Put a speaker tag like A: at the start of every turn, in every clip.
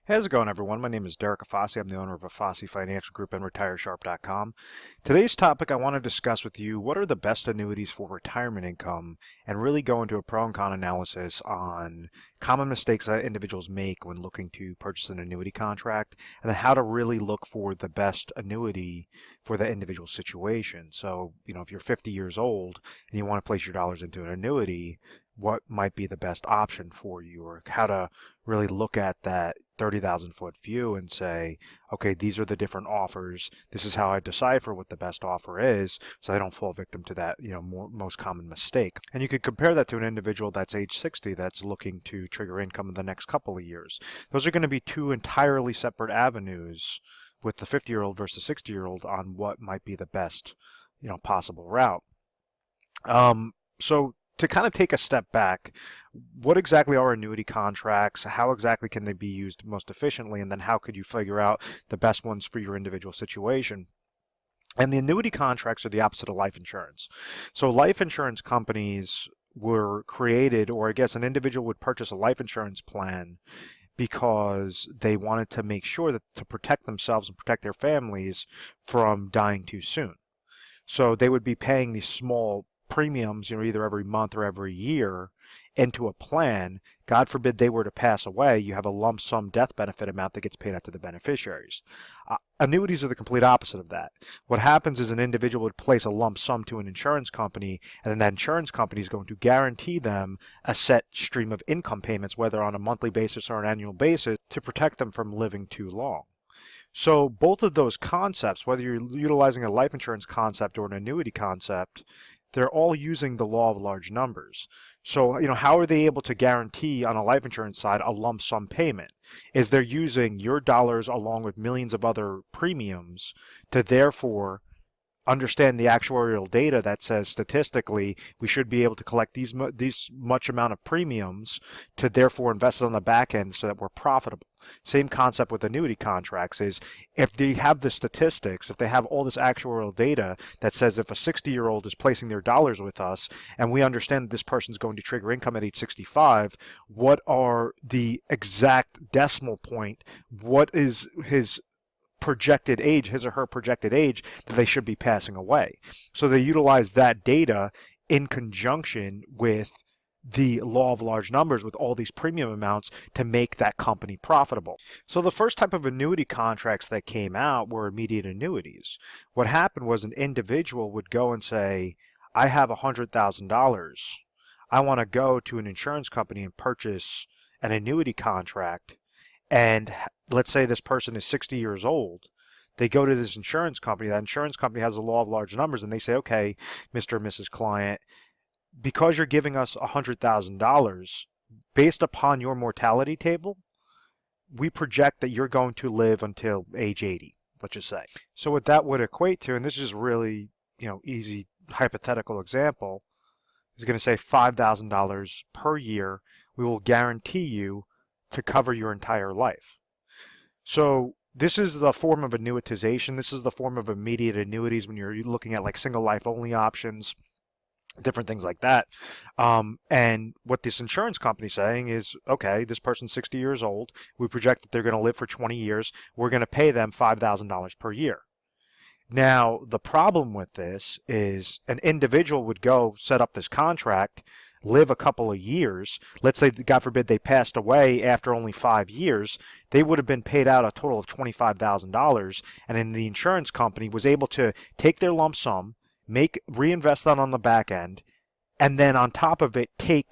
A: How's it going, everyone? My name is Derek Afasi. I'm the owner of Afasi Financial Group and RetireSharp.com. Today's topic, I want to discuss with you what are the best annuities for retirement income and really go into a pro and con analysis on common mistakes that individuals make when looking to purchase an annuity contract and then how to really look for the best annuity for the individual situation. So, if you're 50 years old and you want to place your dollars into an annuity, what might be the best option for you, or how to really look at that 30,000 foot view and say, okay, these are the different offers. This is how I decipher what the best offer is so I don't fall victim to that, most common mistake. And you could compare that to an individual that's age 60 that's looking to trigger income in the next couple of years. Those are going to be two entirely separate avenues with the 50-year-old versus 60-year-old on what might be the best, possible route. So to kind of take a step back, what exactly are annuity contracts? How exactly can they be used most efficiently? And then how could you figure out the best ones for your individual situation? And the annuity contracts are the opposite of life insurance. So life insurance companies were created, or I guess an individual would purchase a life insurance plan because they wanted to make sure that to protect themselves and protect their families from dying too soon. So they would be paying these small premiums, either every month or every year into a plan. God forbid they were to pass away, you have a lump sum death benefit amount that gets paid out to the beneficiaries. Annuities are the complete opposite of that. What happens is an individual would place a lump sum to an insurance company, and then that insurance company is going to guarantee them a set stream of income payments, whether on a monthly basis or an annual basis, to protect them from living too long. So both of those concepts, whether you're utilizing a life insurance concept or an annuity concept, they're all using the law of large numbers. So, how are they able to guarantee on a life insurance side a lump sum payment? Is they're using your dollars along with millions of other premiums to therefore understand the actuarial data that says statistically we should be able to collect these much amount of premiums to therefore invest it on the back end so that we're profitable. Same concept with annuity contracts is if they have the statistics, if they have all this actuarial data that says if a 60-year-old is placing their dollars with us and we understand that this person's going to trigger income at age 65, what are the exact decimal point? What is his projected age, his or her projected age that they should be passing away? So they utilize that data in conjunction with the law of large numbers with all these premium amounts to make that company profitable. So the first type of annuity contracts that came out were immediate annuities. What happened was an individual would go and say, I have $100,000. I want to go to an insurance company and purchase an annuity contract. And let's say this person is 60 years old. They go to this insurance company. That insurance company has a law of large numbers, and they say, okay, Mr. and Mrs. Client, because you're giving us $100,000, based upon your mortality table, we project that you're going to live until age 80, let's just say. So what that would equate to, and this is really, easy hypothetical example, is going to say $5,000 per year. We will guarantee you to cover your entire life. So this is the form of annuitization. This is the form of immediate annuities when you're looking at like single life only options, different things like that. And what this insurance company is saying is, okay, this person's 60 years old. We project that they're going to live for 20 years. We're going to pay them $5,000 per year. Now, the problem with this is an individual would go set up this contract, live a couple of years. Let's say, God forbid, they passed away after only 5 years. They would have been paid out a total of $25,000, and then the insurance company was able to take their lump sum, reinvest that on the back end, and then on top of it,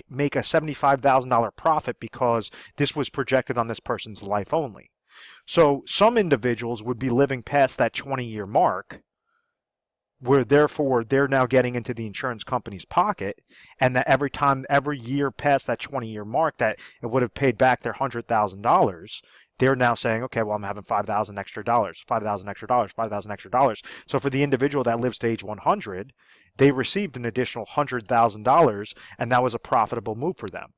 A: make a $75,000 profit because this was projected on this person's life only. So some individuals would be living past that 20-year mark, where therefore they're now getting into the insurance company's pocket, and that every year past that 20-year mark that it would have paid back their $100,000, they're now saying, okay, well, I'm having $5,000 extra dollars, $5,000 extra dollars, $5,000 extra dollars. So for the individual that lives to age 100, they received an additional $100,000, and that was a profitable move for them.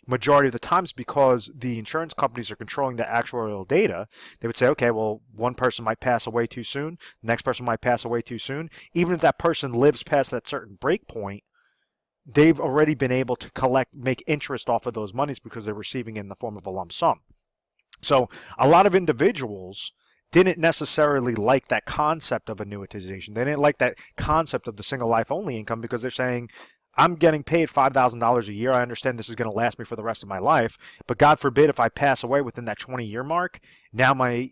A: Majority of the times, because the insurance companies are controlling the actuarial data, they would say, okay, well, one person might pass away too soon, the next person might pass away too soon. Even if that person lives past that certain break point, they've already been able to make interest off of those monies because they're receiving it in the form of a lump sum. So a lot of individuals didn't necessarily like that concept of annuitization. They didn't like that concept of the single life only income because they're saying, I'm getting paid $5,000 a year. I understand this is going to last me for the rest of my life, but God forbid if I pass away within that 20-year mark, now my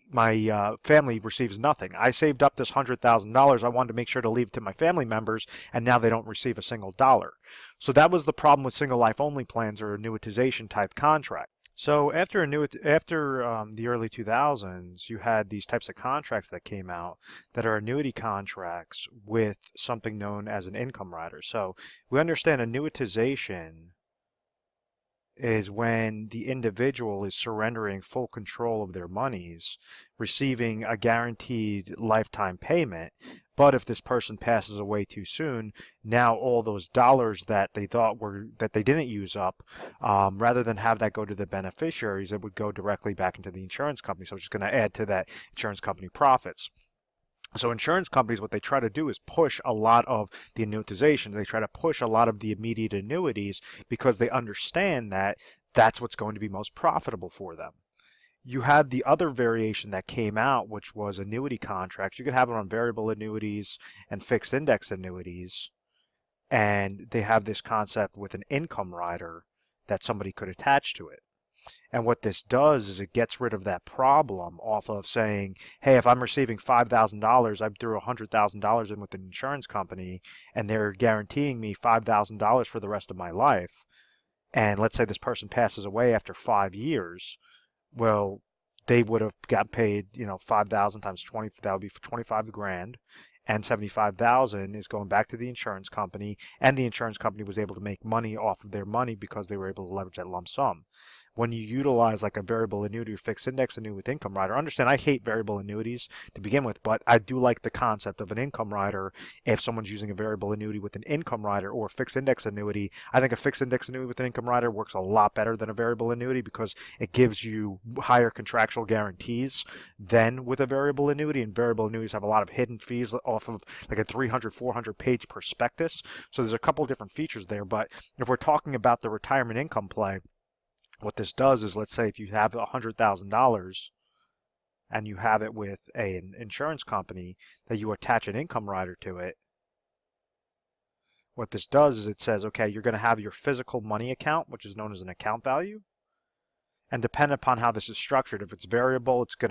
A: family receives nothing. I saved up this $100,000. I wanted to make sure to leave it to my family members, and now they don't receive a single dollar. So that was the problem with single life only plans or annuitization type contracts. So after the early 2000s, you had these types of contracts that came out that are annuity contracts with something known as an income rider. So we understand annuitization is when the individual is surrendering full control of their monies, receiving a guaranteed lifetime payment. But if this person passes away too soon, now all those dollars that they thought were that they didn't use up, rather than have that go to the beneficiaries, it would go directly back into the insurance company. So it's just going to add to that insurance company profits. So insurance companies, what they try to do is push a lot of the annuitization. They try to push a lot of the immediate annuities because they understand that that's what's going to be most profitable for them. You had the other variation that came out, which was annuity contracts. You could have it on variable annuities and fixed index annuities. And they have this concept with an income rider that somebody could attach to it. And what this does is it gets rid of that problem off of saying, hey, if I'm receiving $5,000, I threw $100,000 in with an insurance company and they're guaranteeing me $5,000 for the rest of my life. And let's say this person passes away after 5 years. Well, they would have got paid, 5,000 times 20, that would be 25 grand. And 75,000 is going back to the insurance company, and the insurance company was able to make money off of their money because they were able to leverage that lump sum. When you utilize like a variable annuity or fixed index annuity with income rider, understand I hate variable annuities to begin with, but I do like the concept of an income rider. If someone's using a variable annuity with an income rider or a fixed index annuity, I think a fixed index annuity with an income rider works a lot better than a variable annuity because it gives you higher contractual guarantees than with a variable annuity. And variable annuities have a lot of hidden fees off of like a 300, 400 page prospectus. So there's a couple different features there. But if we're talking about the retirement income play, what this does is, let's say if you have $100,000 and you have it with an insurance company that you attach an income rider to it, what this does is it says, okay, you're going to have your physical money account, which is known as an account value. And depending upon how this is structured, if it's variable, it's going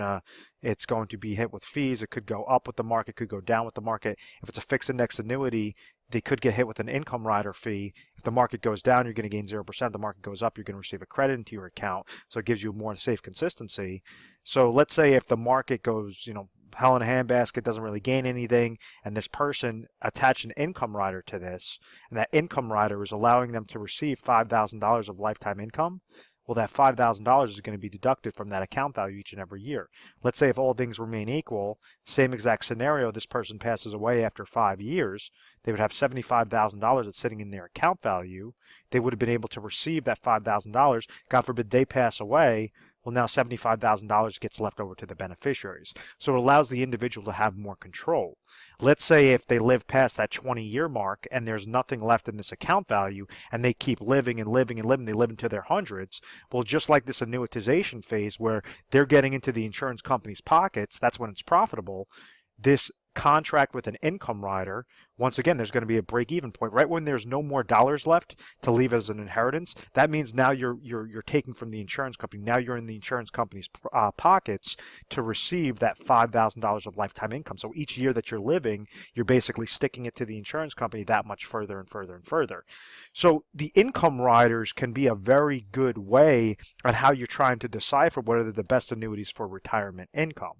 A: to be hit with fees. It could go up with the market, could go down with the market. If it's a fixed index annuity, they could get hit with an income rider fee. If the market goes down, you're going to gain 0%. If the market goes up, you're going to receive a credit into your account. So it gives you more safe consistency. So let's say if the market goes, hell in a handbasket, doesn't really gain anything, and this person attached an income rider to this, and that income rider is allowing them to receive $5,000 of lifetime income, well, that $5,000 is going to be deducted from that account value each and every year. Let's say if all things remain equal, same exact scenario, this person passes away after 5 years, they would have $75,000 that's sitting in their account value. They would have been able to receive that $5,000. God forbid they pass away. Well, now $75,000 gets left over to the beneficiaries. So it allows the individual to have more control. Let's say if they live past that 20-year mark and there's nothing left in this account value and they keep living and living and living, they live into their hundreds. Well, just like this annuitization phase where they're getting into the insurance company's pockets, that's when it's profitable. This contract with an income rider, once again, there's going to be a break-even point right when there's no more dollars left to leave as an inheritance. That means now you're taking from the insurance company. Now you're in the insurance company's pockets to receive that $5,000 of lifetime income. So each year that you're living, you're basically sticking it to the insurance company that much further and further and further. So the income riders can be a very good way on how you're trying to decipher what are the best annuities for retirement income.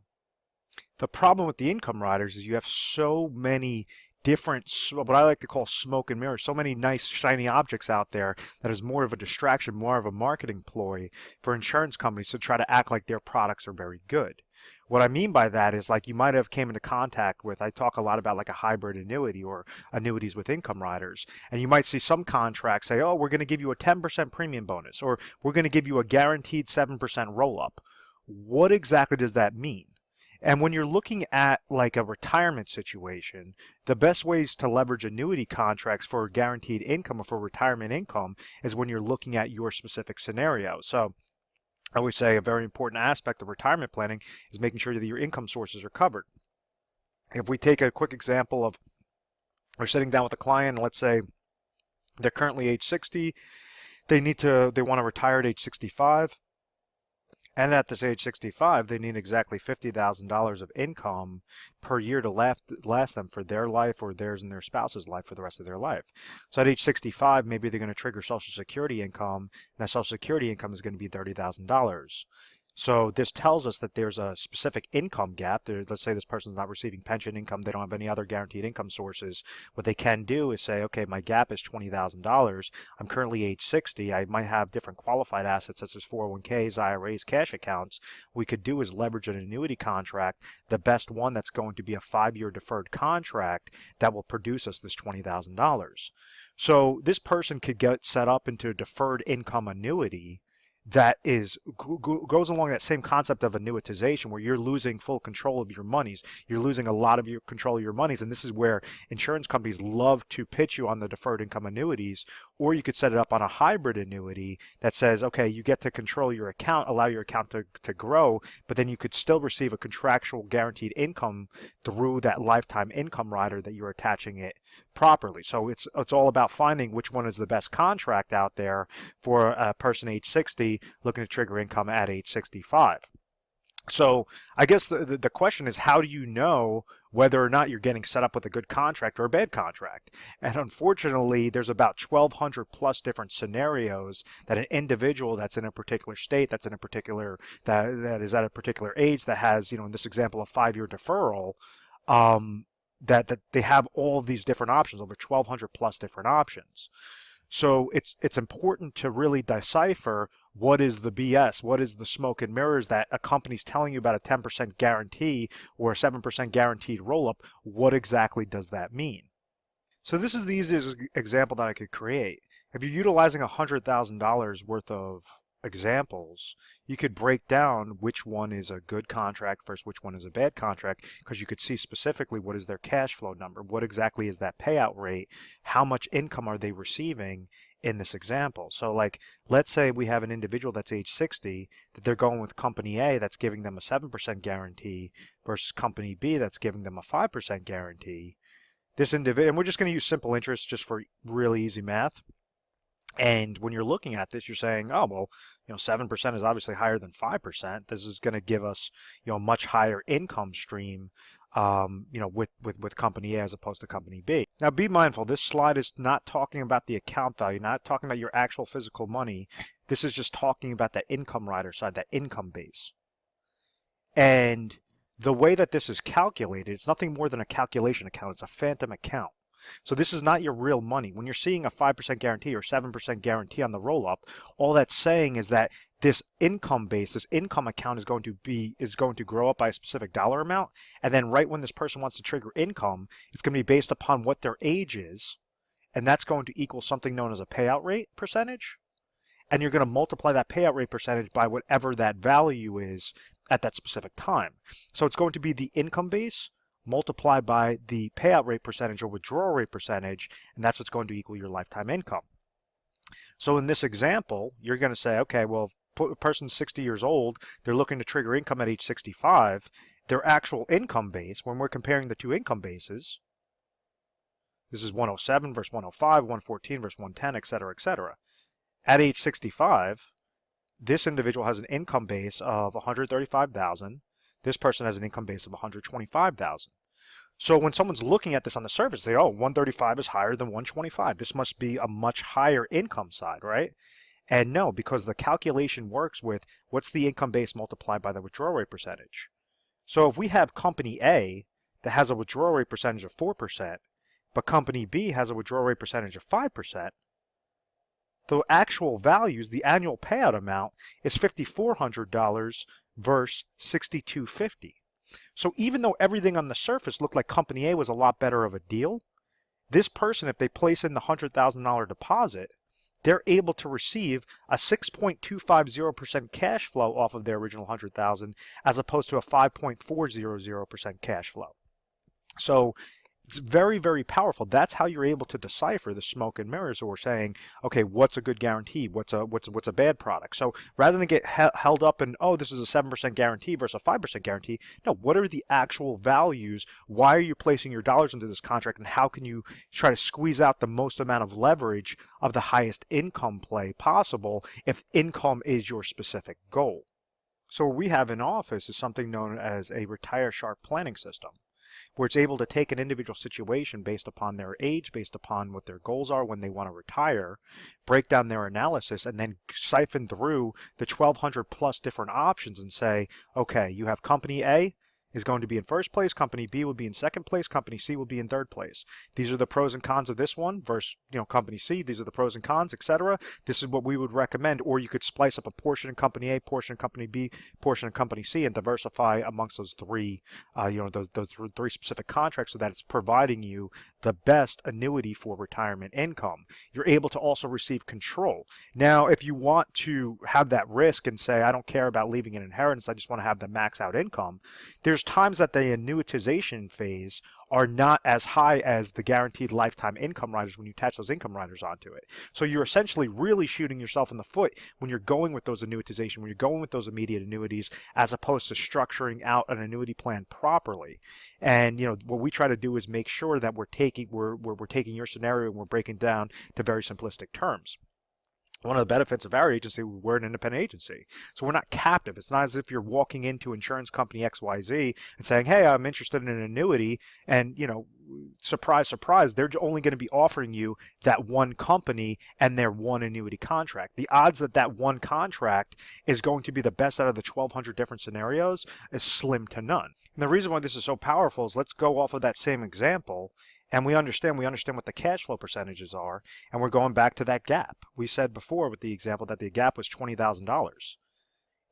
A: The problem with the income riders is you have so many different, what I like to call smoke and mirrors, so many nice shiny objects out there that is more of a distraction, more of a marketing ploy for insurance companies to try to act like their products are very good. What I mean by that is like you might have came into contact with, I talk a lot about like a hybrid annuity or annuities with income riders, and you might see some contracts say, oh, we're going to give you a 10% premium bonus, or we're going to give you a guaranteed 7% roll-up. What exactly does that mean? And when you're looking at like a retirement situation, the best ways to leverage annuity contracts for guaranteed income or for retirement income is when you're looking at your specific scenario. So I always say a very important aspect of retirement planning is making sure that your income sources are covered. If we take a quick example of we're sitting down with a client, and let's say they're currently age 60, they want to retire at age 65. And at this age 65, they need exactly $50,000 of income per year to last them for their life or theirs and their spouse's life for the rest of their life. So at age 65, maybe they're going to trigger Social Security income, and that Social Security income is going to be $30,000. So this tells us that there's a specific income gap. Let's say this person's not receiving pension income. They don't have any other guaranteed income sources. What they can do is say, okay, my gap is $20,000. I'm currently age 60. I might have different qualified assets such as 401ks, IRAs, cash accounts. What we could do is leverage an annuity contract, the best one that's going to be a 5-year deferred contract that will produce us this $20,000. So this person could get set up into a deferred income annuity that goes along that same concept of annuitization, where you're losing full control of your monies. You're losing a lot of your control of your monies, and this is where insurance companies love to pitch you on the deferred income annuities. Or you could set it up on a hybrid annuity that says, okay, you get to control your account, allow your account to grow, but then you could still receive a contractual guaranteed income through that lifetime income rider that you're attaching it properly. So it's all about finding which one is the best contract out there for a person age 60 looking to trigger income at age 65. So I guess the question is, how do you know whether or not you're getting set up with a good contract or a bad contract? And unfortunately, there's about 1,200 plus different scenarios that an individual that's in a particular state, that is at a particular age, that has, in this example, a 5-year deferral, that they have all of these different options, over 1,200 plus different options. So it's important to really decipher what is the BS, what is the smoke and mirrors that a company's telling you about a 10% guarantee or a 7% guaranteed roll-up. What exactly does that mean? So this is the easiest example that I could create. If you're utilizing $100,000 worth of examples, you could break down which one is a good contract versus which one is a bad contract, because you could see specifically what is their cash flow number, what exactly is that payout rate, how much income are they receiving in this example. So like, let's say we have an individual that's age 60, that they're going with company A that's giving them a 7% guarantee versus company B that's giving them a 5% guarantee. This individual, and we're just going to use simple interest just for really easy math. And when you're looking at this, you're saying, oh, well, 7% is obviously higher than 5%. This is going to give us, a much higher income stream, with company A as opposed to company B. Now, be mindful, this slide is not talking about the account value, not talking about your actual physical money. This is just talking about that income rider side, that income base. And the way that this is calculated, it's nothing more than a calculation account. It's a phantom account. So this is not your real money. When you're seeing a 5% guarantee or 7% guarantee on the roll-up, all that's saying is that this income base, this income account is going to grow up by a specific dollar amount, and then right when this person wants to trigger income, it's going to be based upon what their age is, and that's going to equal something known as a payout rate percentage, and you're going to multiply that payout rate percentage by whatever that value is at that specific time. So it's going to be the income base multiplied by the payout rate percentage or withdrawal rate percentage, and that's what's going to equal your lifetime income. So in this example, you're going to say, okay, well, if a person's 60 years old, they're looking to trigger income at age 65, their actual income base, when we're comparing the two income bases, this is 107 versus 105, 114 versus 110, et cetera. At age 65, this individual has an income base of 135,000. This person has an income base of 125,000. So when someone's looking at this on the surface, they say, oh, 135 is higher than 125. This must be a much higher income side, right? And no, because the calculation works with what's the income base multiplied by the withdrawal rate percentage. So if we have company A that has a withdrawal rate percentage of 4%, but company B has a withdrawal rate percentage of 5%, the actual values, the annual payout amount is $5,400 versus $6,250. So even though everything on the surface looked like company A was a lot better of a deal, this person, if they place in the $100,000 deposit, they're able to receive a 6.250% cash flow off of their original $100,000 as opposed to a 5.400% cash flow. So It's very, very powerful. That's how you're able to decipher the smoke and mirrors, or saying, okay, what's a good guarantee? What's a bad product? So rather than get held up in, oh, this is a 7% guarantee versus a 5% guarantee, no, what are the actual values? Why are you placing your dollars into this contract, and how can you try to squeeze out the most amount of leverage of the highest income play possible if income is your specific goal? So what we have in office is something known as a retire sharp planning system, where it's able to take an individual situation based upon their age, based upon what their goals are when they want to retire, break down their analysis, and then siphon through the 1,200 plus different options and say, okay, you have company A is going to be in first place, company B will be in second place, company C will be in third place. These are the pros and cons of this one versus, company C. These are the pros and cons, etc. This is what we would recommend. Or you could splice up a portion in company A, portion in company B, portion in company C, and diversify amongst those three, those three specific contracts, so that it's providing you the best annuity for retirement income. You're able to also receive control. Now, if you want to have that risk and say, I don't care about leaving an inheritance, I just want to have the max out income, there's times that the annuitization phase are not as high as the guaranteed lifetime income riders when you attach those income riders onto it. So you're essentially really shooting yourself in the foot when you're going with those annuitization, when you're going with those immediate annuities, as opposed to structuring out an annuity plan properly. And what we try to do is make sure that we're taking your scenario and we're breaking down to very simplistic terms. One of the benefits of our agency, we're an independent agency. So we're not captive. It's not as if you're walking into insurance company XYZ and saying, hey, I'm interested in an annuity. And, surprise, surprise, they're only going to be offering you that one company and their one annuity contract. The odds that that one contract is going to be the best out of the 1,200 different scenarios is slim to none. And the reason why this is so powerful is, let's go off of that same example. And we understand what the cash flow percentages are, and we're going back to that gap. We said before with the example that the gap was $20,000.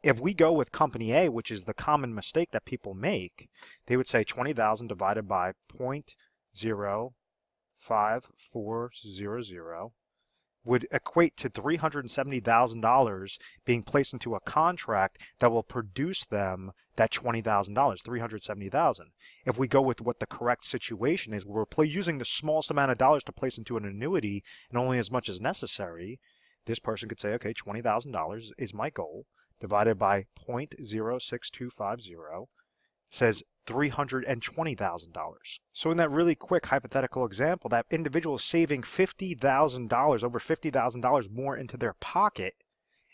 A: If we go with company A, which is the common mistake that people make, they would say 20,000 divided by 0.05400 would equate to $370,000 being placed into a contract that will produce them that $20,000, $370,000. If we go with what the correct situation is, we're using the smallest amount of dollars to place into an annuity and only as much as necessary, this person could say, okay, $20,000 is my goal, divided by 0.06250 says $320,000. So in that really quick hypothetical example, that individual is saving $50,000, over $50,000 more into their pocket,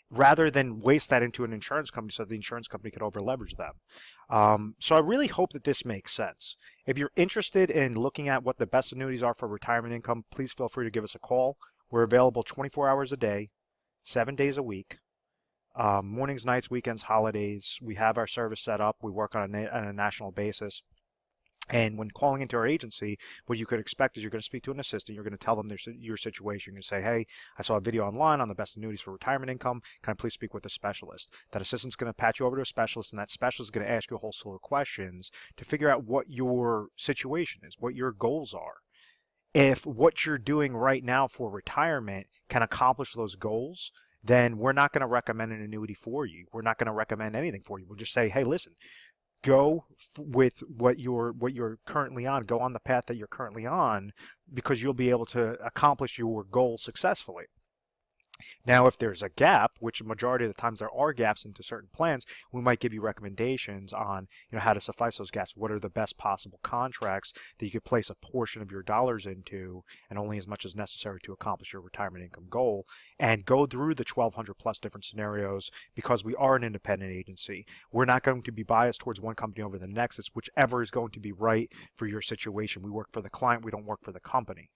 A: rather than waste that into an insurance company so the insurance company could over leverage them. So I really hope that this makes sense. If you're interested in looking at what the best annuities are for retirement income, please feel free to give us a call. We're available 24 hours a day, 7 days a week. Mornings, nights, weekends, holidays. We have our service set up. We work on a national basis. And when calling into our agency, what you could expect is you're going to speak to an assistant. You're going to tell them your situation. You're going to say, hey, I saw a video online on the best annuities for retirement income. Can I please speak with a specialist? That assistant's going to patch you over to a specialist, and that specialist is going to ask you a whole slew of questions to figure out what your situation is, what your goals are. If what you're doing right now for retirement can accomplish those goals, then we're not going to recommend an annuity for you. We're not going to recommend anything for you. We'll just say, hey, listen, go with what you're currently on. Go on the path that you're currently on, because you'll be able to accomplish your goal successfully. Now, if there's a gap, which a majority of the times there are gaps into certain plans, we might give you recommendations on how to suffice those gaps. What are the best possible contracts that you could place a portion of your dollars into, and only as much as necessary to accomplish your retirement income goal, and go through the 1,200 plus different scenarios, because we are an independent agency. We're not going to be biased towards one company over the next. It's whichever is going to be right for your situation. We work for the client. We don't work for the company.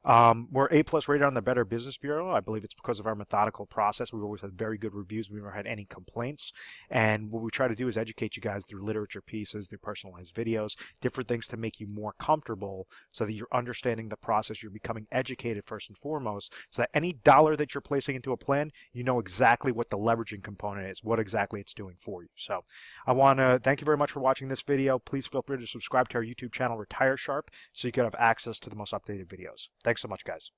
A: We're A+ rated on the Better Business Bureau. I believe it's because of our methodical process. We've always had very good reviews. We've never had any complaints. And what we try to do is educate you guys through literature pieces, through personalized videos, different things to make you more comfortable, so that you're understanding the process. You're becoming educated first and foremost, so that any dollar that you're placing into a plan, you know exactly what the leveraging component is, what exactly it's doing for you. So I want to thank you very much for watching this video. Please feel free to subscribe to our YouTube channel, Retire Sharp, so you can have access to the most updated videos. Thanks so much, guys.